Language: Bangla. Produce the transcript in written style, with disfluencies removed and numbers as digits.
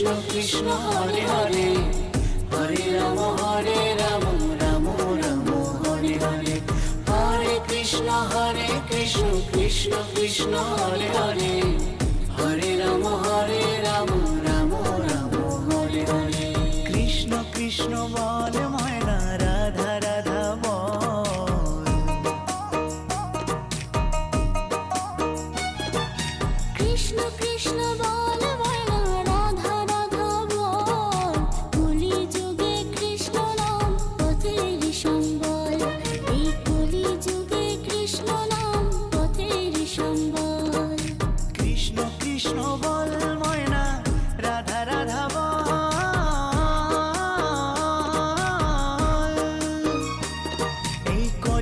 কৃষ্ণ কৃষ্ণ হরে হরে, হরে রাম রাম রাম হরে হরে। হরে কৃষ্ণ কৃষ্ণ কৃষ্ণ হরে হরে, হরে রাম রাম রাম রাম হরে হরে। কৃষ্ণ কৃষ্ণ বলে